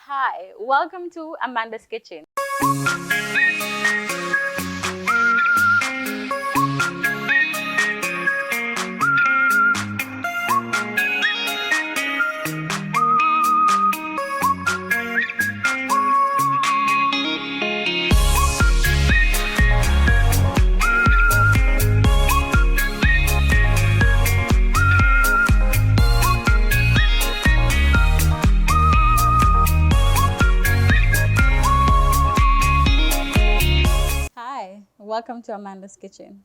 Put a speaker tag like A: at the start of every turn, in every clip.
A: Hi, welcome to Amanda's Kitchen. Hi, welcome to Amanda's Kitchen.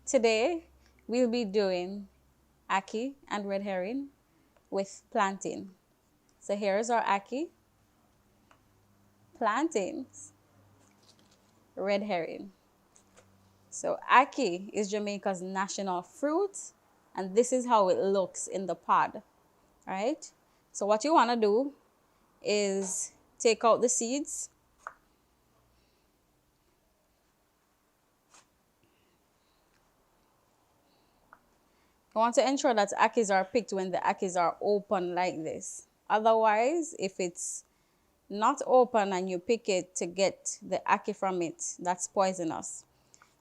A: Today, we'll be doing ackee and red herring with plantain. So here's our ackee, plantains, red herring. So ackee is Jamaica's national fruit, and this is how it looks in the pod, right? So what you want to do is take out the seeds. You want to ensure that ackees are picked when the ackees are open like this. Otherwise, if it's not open and you pick it to get the ackee from it, that's poisonous.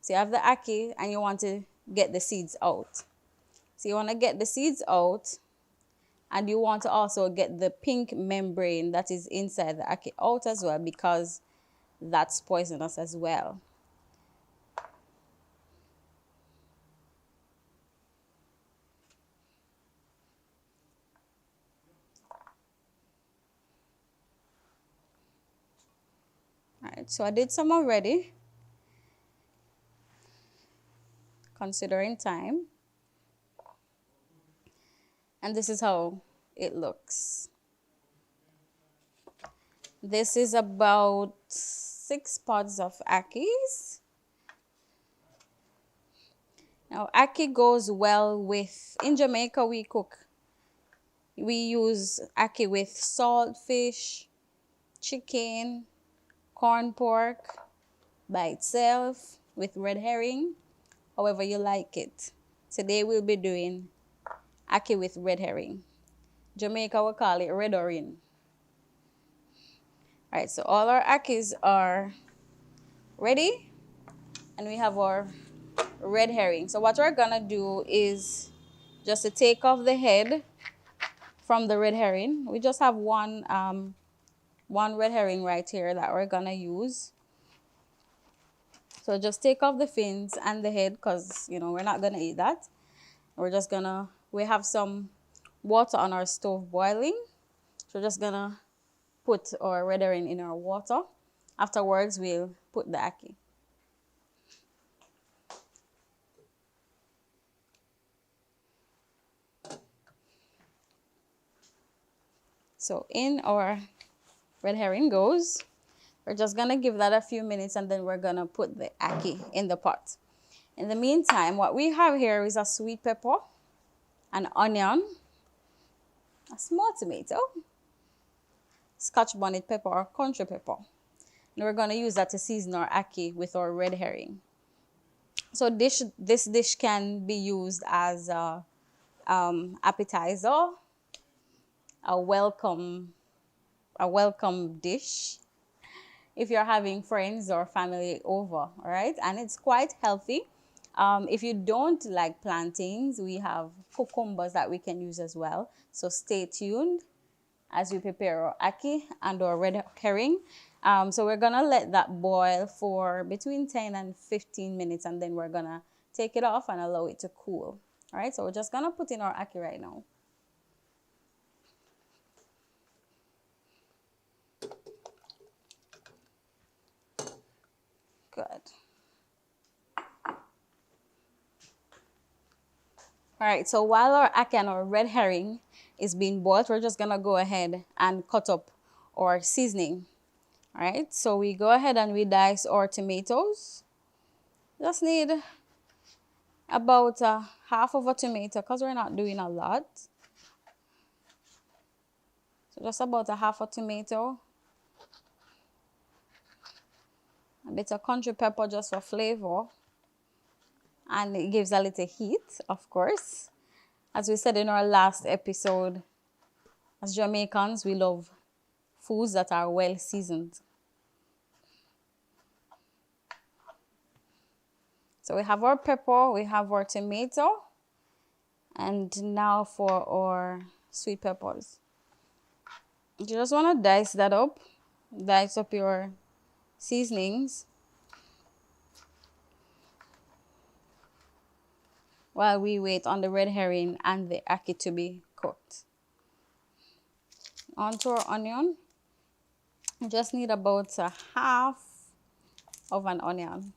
A: So you have the ackee and you want to get the seeds out. So you want to get the seeds out, and you want to also get the pink membrane that is inside the ackee out as well, because that's poisonous as well. All right, so I did some already, considering time. And this is how it looks. This is about 6 pods of ackees. Now, ackee goes well with, in Jamaica we use ackee with salt fish, chicken, corn pork, by itself, with red herring, however you like it. Today we'll be doing ackee with red herring. Jamaica will call it red herring. All right, so all our ackees are ready, and we have our red herring. So what we're gonna do is just to take off the head from the red herring. We just have one red herring right here that we're gonna use. So just take off the fins and the head, because we're not gonna eat that. We have some water on our stove boiling. So we're just gonna put our red herring in our water. Afterwards, we'll put the ackee. So in our red herring goes. We're just gonna give that a few minutes, and then we're gonna put the ackee in the pot. In the meantime, what we have here is a sweet pepper, an onion, a small tomato, scotch bonnet pepper or country pepper. And we're gonna use that to season our ackee with our red herring. So this dish can be used as a appetizer, a welcome dish, if you're having friends or family over, all right? And it's quite healthy. If you don't like plantains, we have cucumbers that we can use as well. So stay tuned as we prepare our ackee and our red herring. So we're gonna let that boil for between 10 and 15 minutes, and then we're gonna take it off and allow it to cool. All right, so we're just gonna put in our ackee right now. Good. All right, so while our ackee and our red herring is being boiled, we're just gonna go ahead and cut up our seasoning. All right, so we go ahead and we dice our tomatoes. Just need about half of a tomato, because we're not doing a lot. So just about a half a tomato. A bit of country pepper just for flavor. And it gives a little heat, of course. As we said in our last episode, as Jamaicans, we love foods that are well seasoned. So we have our pepper, we have our tomato, and now for our sweet peppers. You just want to dice that up, dice up your seasonings while we wait on the red herring and the ackee to be cooked. Onto our onion. You just need about a half of an onion.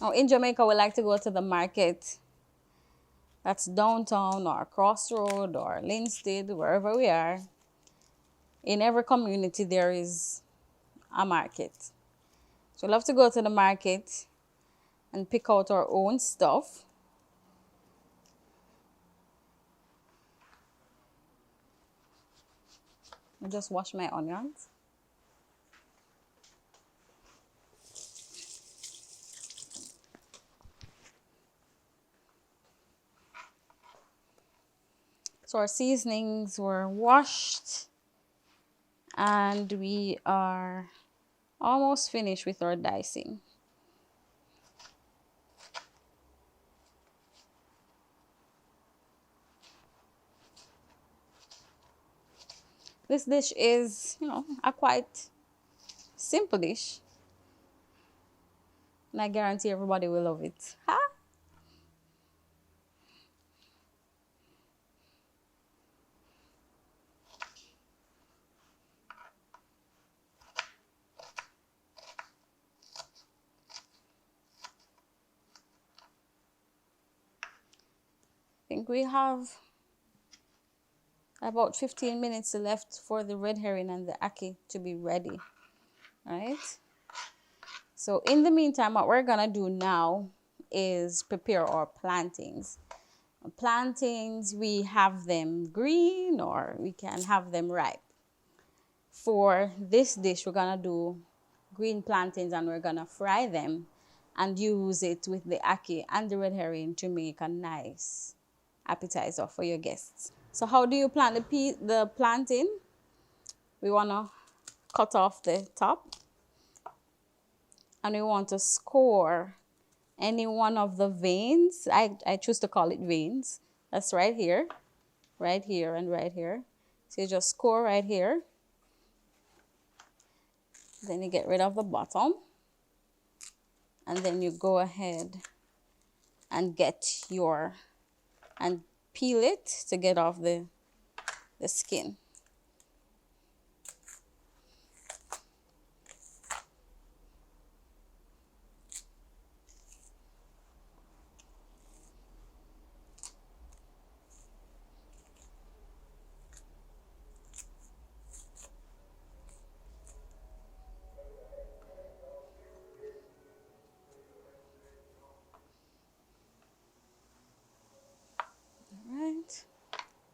A: Now in Jamaica, we like to go to the market that's downtown or Crossroad or Linstead, wherever we are. In every community, there is a market. So we love to go to the market and pick out our own stuff. I just wash my onions. So our seasonings were washed and we are almost finished with our dicing. This dish is, a quite simple dish. And I guarantee everybody will love it. Ha! I think we have about 15 minutes left for the red herring and the ackee to be ready, right? So in the meantime, what we're gonna do now is prepare our plantains. Plantains, we have them green or we can have them ripe. For this dish, we're gonna do green plantains and we're gonna fry them and use it with the ackee and the red herring to make a nice appetizer for your guests. So how do you plant the plantain? We wanna cut off the top and we want to score any one of the veins. I choose to call it veins. That's right here, and right here. So you just score right here. Then you get rid of the bottom. And then you go ahead and and peel it to get off the skin.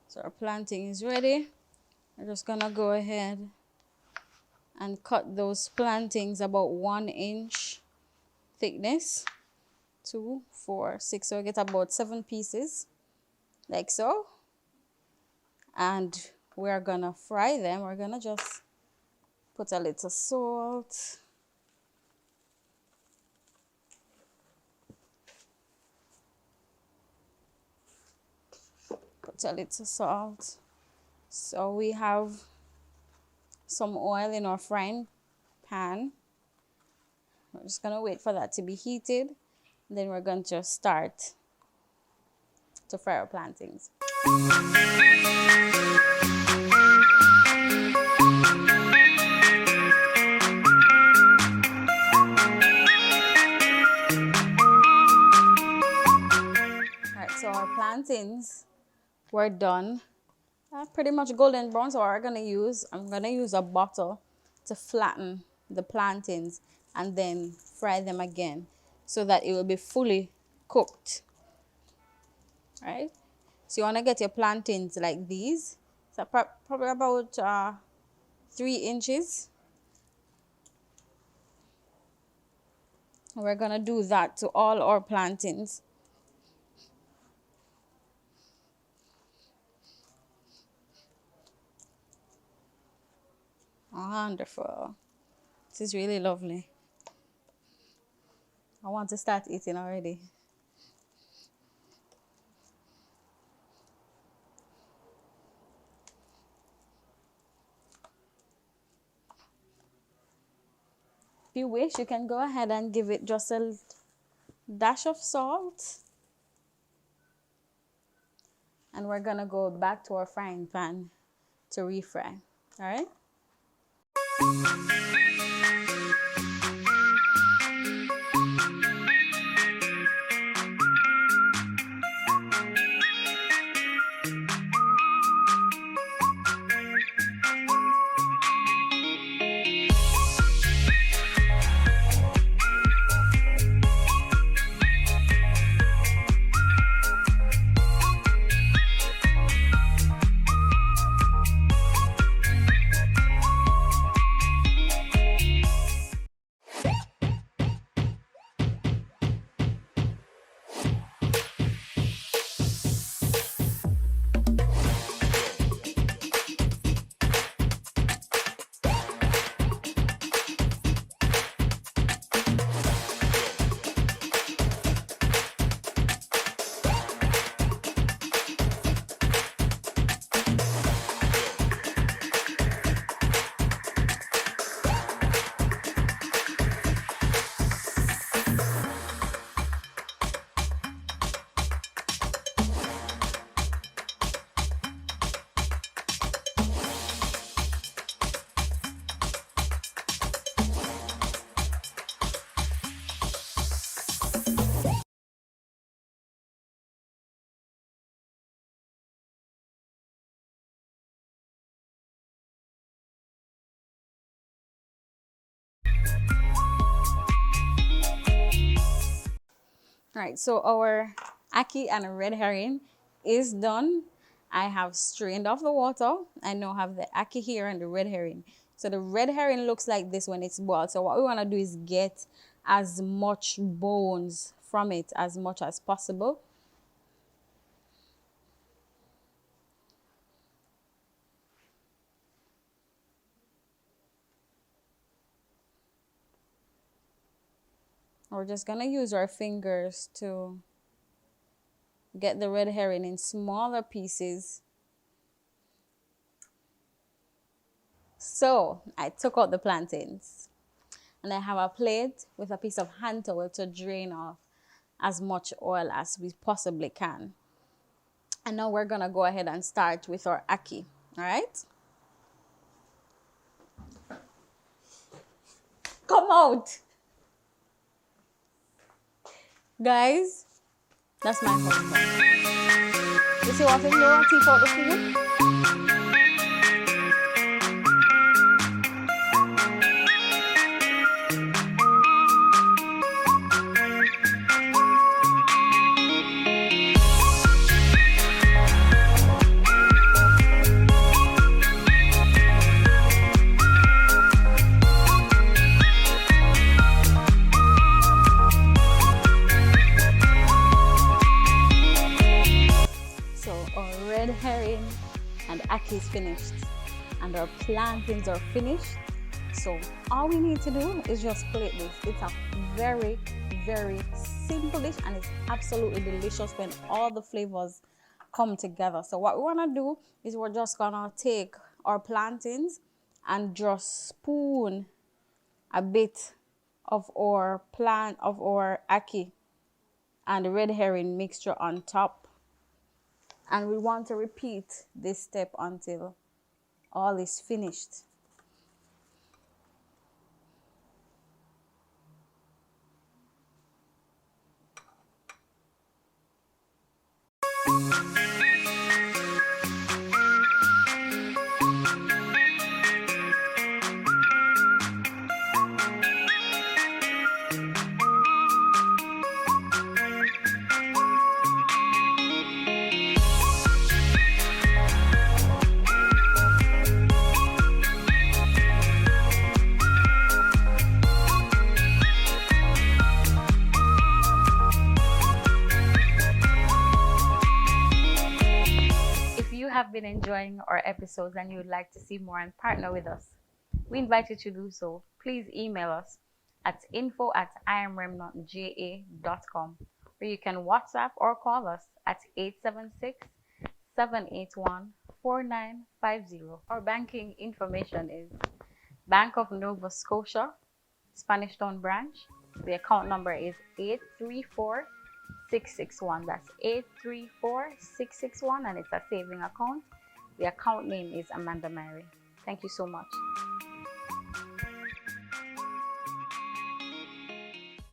A: So our plantain is ready. We're just gonna go ahead and cut those plantains about 1 inch thickness. 2, 4, 6. So we get about 7 pieces, like so. And we're gonna fry them. We're gonna just put a little salt. Put a little salt. So we have some oil in our frying pan. We're just gonna wait for that to be heated. Then we're going to start to fry our plantains. Alright, so our plantains were done. Pretty much golden brown, so I'm gonna use a bottle to flatten the plantains and then fry them again so that it will be fully cooked. Right? So you want to get your plantains like these. So probably about 3 inches. We're gonna do that to all our plantains. Wonderful. This is really lovely. I want to start eating already. If you wish, you can go ahead and give it just a dash of salt. And we're gonna go back to our frying pan to refry. All right? All right, so our ackee and red herring is done. I have strained off the water. I now have the ackee here and the red herring. So the red herring looks like this when it's boiled. So what we want to do is get as much bones from it as much as possible. We're just gonna use our fingers to get the red herring in smaller pieces. So I took out the plantains and I have a plate with a piece of hand towel to drain off as much oil as we possibly can. And now we're gonna go ahead and start with our ackee, all right? Come out! Guys, that's my husband. You see what I'm doing? Take out the food. Herring and ackee is finished and our plantains are finished. So all we need to do is just plate this. It's a very, very simple dish and it's absolutely delicious when all the flavors come together. So what we want to do is we're just gonna take our plantains and just spoon a bit of our ackee and the red herring mixture on top. And we want to repeat this step until all is finished. Have been enjoying our episodes and you would like to see more and partner with us, we invite you to do so. Please email us at info@imremnantja.com, or you can WhatsApp or call us at 876-781-4950. Our banking information is Bank of Nova Scotia, Spanish Town Branch. The account number is 834-661. That's 834-661, and it's a saving account. The account name is Amanda Mary. Thank you so much.